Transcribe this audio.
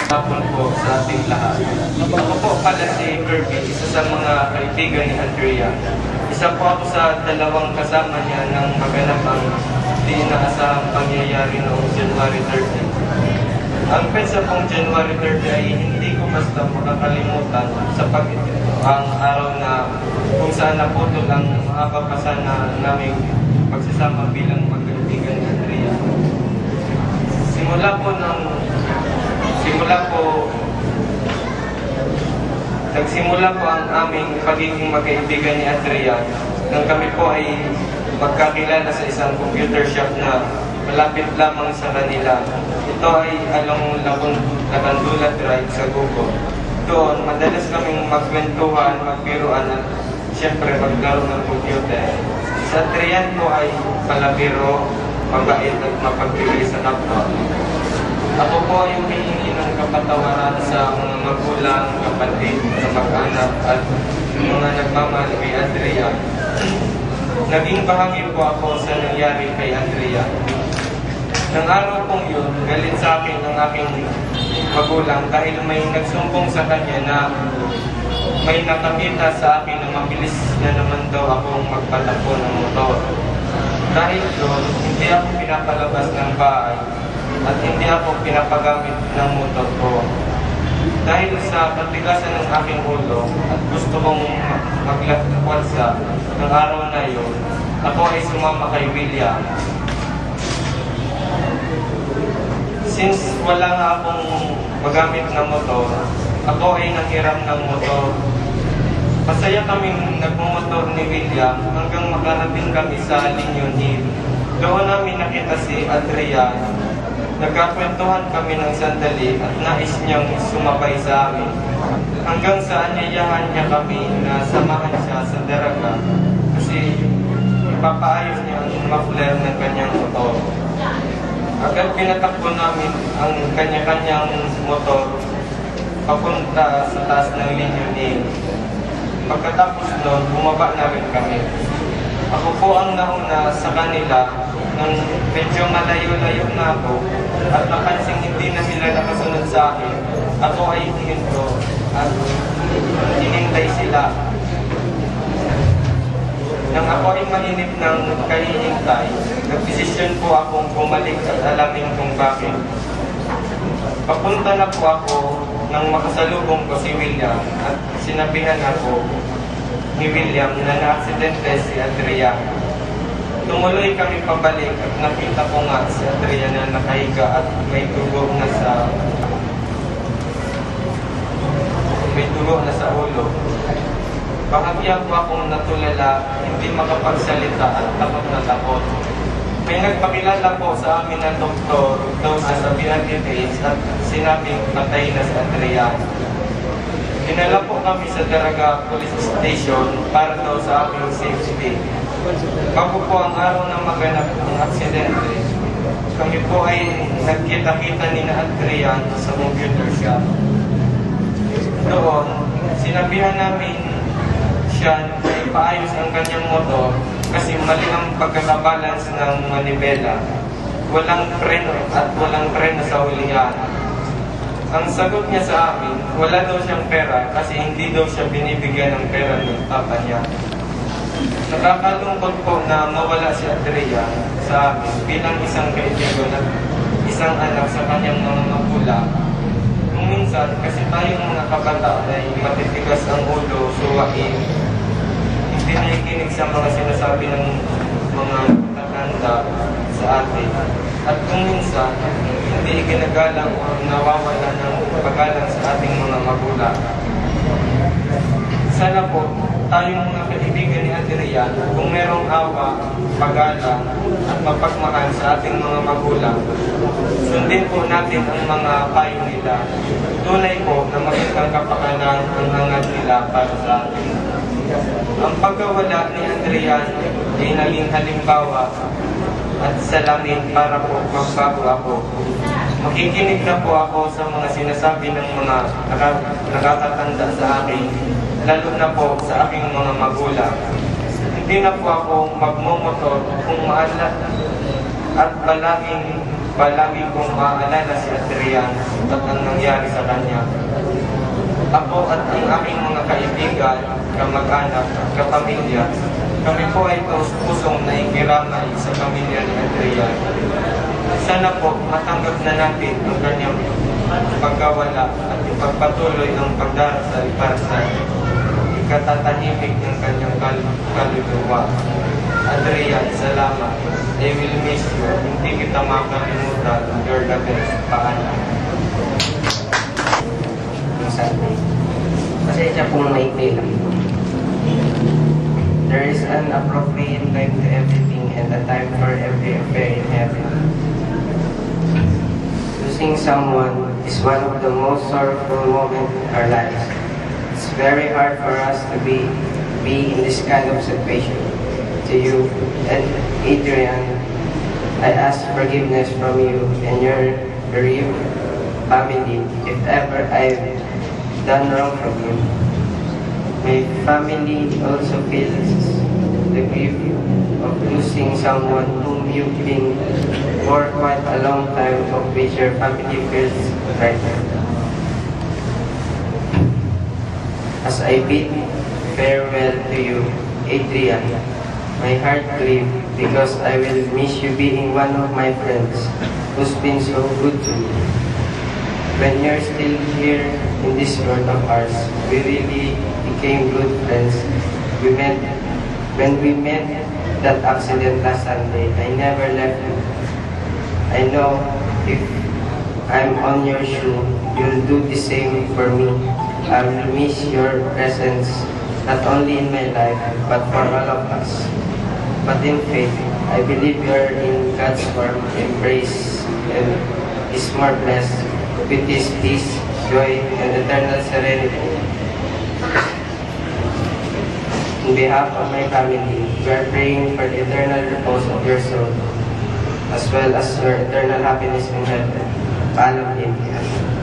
Hapon po sa ating lahat. Ako po pala si Kirby, isa sa mga kaibigan ni Andrea. Isa po ako sa dalawang kasama niya ng maganapang di inaasahang pangyayari noong January 30. Ang pensa pong January 30 ay hindi ko basta makakalimutan sa ang araw na kung saan naputol ang makakapasa na naming pagsasama bilang magkaibigan ni Andrea. Nagsimula po ang aming pagiging magkaibigan ni Andrea nang kami po ay magkakilala sa isang computer shop na malapit lamang sa kanila. Ito ay along Lacandulat Drive sa Gugo. Doon, madalas kaming magkwentuhan, magbiruan at siyempre maglaro ng computer. Sa Andrea po ay palabiro, mabait at mapagbigay sa kapwa. Ako po ay humihingi ng kapatawaran sa mga magulang, kapatid, kamag-anak at mga nagmamahal kay Andrea. Naging bahagi po ako sa nangyari kay Andrea. Nang araw pong yun, galit sa akin ng aking magulang dahil may nagsumbong sa kanya na may nakakita sa akin na mabilis na naman daw akong magpatakbo ng motor. Dahil doon, hindi ako pinapalabas ng bahay at hindi ako pinapagamit ng motor ko. Dahil sa katigasan ng aking ulo at gusto kong maglakwalsa ng araw na yun, ako ay sumama kay William. Since wala nga akong magamit ng motor, ako ay nanghiram ng motor. Masaya kaming nagmumotor ni William hanggang makarating kami sa Linyon Hill. Doon namin nakita si Andrea. Nagkakwentuhan kami ng sandali at nais niyang sumabay sa amin. Hanggang sa anyayahan niya kami na samahan siya sa daraga kasi ipapaayos niya ang muffler ng kanyang motor. Agad pinatakbo namin ang kanya-kanyang motor papunta sa taas ng Linyon Hill. Pagkatapos noon, bumaba na rin kami. Ako po ang nauna sa kanila nang medyo malayo-layo na ako at napansing hindi na sila nakasunod sa akin. Ako ay hihinto at hinintay sila. Nang ako ay mainip ng kahihintay, nagdesisyon po akong bumalik at alamin kung bakit. Papunta na po ako nang makasalubong ko si William at sinabihan ako ni William na na-aksidente si Andrea. Tumuloy kami pabalik at nakita ko nga si Andrea na nakahiga at may dugo na sa ulo. Bahagya po akong natulala, hindi makapagsalita at takot na takot. May nagpakilala po sa amin ng doktor daw sa PRTS at sinabing patay na si Andrea. Dinala po kami sa Daraga Police Station para daw sa aming safety. Bago po ang araw na maganap ng aksidente, kami po ay nagkita-kita ni Andrea sa computer shop. Doon, sinabihan namin siya na ipaayos ang kanyang motor kasi mali ang pagkakabalance ng manibela. Walang preno at walang preno sa hulihan. Ang sagot niya sa amin, wala daw siyang pera kasi hindi daw siya binibigyan ng pera ng papa niya. Nakakalungkot po na mawala si Andrea sa amin bilang isang kaibigan at isang anak sa kanyang mga magulang. Kung minsan, kasi tayong mga kabataan ay matitigas ang ulo, suwain, hindi nakikinig sa mga sinasabi ng mga tatanda sa atin. At kung minsan, hindi ginagalang o nawawala ng paggalang sa ating mga magulang. Sana po, tayong mga kaibigan ni Andrea, kung merong awa, paggalang at mapagmahal sa ating mga magulang, sundin po natin ang mga payo nila. Tunay po na magandang kapakanan ang hangad nila para sa atin. Ang pagkawala ni Andrea ay naging halimbawa at salamin para po magbago ako. Makikinig na po ako sa mga sinasabi ng mga nakakatanda sa akin, lalo na po sa aking mga magulang. Hindi na po ako magmumotor kung maalat at palaging palagi kong maaalala si Adrian at ang nangyari sa kanya. Ako at ang aking mga kaibigan, kamag-anak at kapamilya, kami po ay taus-pusong naikiramay sa pamilya ni Adrian. Sana po matanggap na natin ang kanyang pagkawala at ipagpatuloy ang pagdarasal para sa ikatatahimik ng kanyang kaluluwa. Adrian, salamat. I will miss you. Hindi kita makalimutan. You're the best. Paalam. Pasensya pong maikli lang. There is an appropriate time to everything and a time for every affair in heaven. Losing someone is one of the most sorrowful moments in our lives. It's very hard for us to be in this kind of situation. To you and Adrian, I ask forgiveness from you and your bereaved family if ever I've done wrong from you. My family also feels the grief of losing someone whom you've been for quite a long time, of which your family feels right now. As I bid farewell to you, Adrian, my heart grieves because I will miss you being one of my friends who's been so good to me. When you're still here in this world of ours, we really became good friends. When we met that accident last Sunday, I never left you. I know if I'm on your shoe, you'll do the same for me. I will miss your presence, not only in my life, but for all of us. But in faith, I believe you're in God's warm embrace and is more blessed with His peace, joy, and eternal serenity. On behalf of my family, we are praying for the eternal repose of your soul, as well as your eternal happiness in heaven. Paalam, Adrian.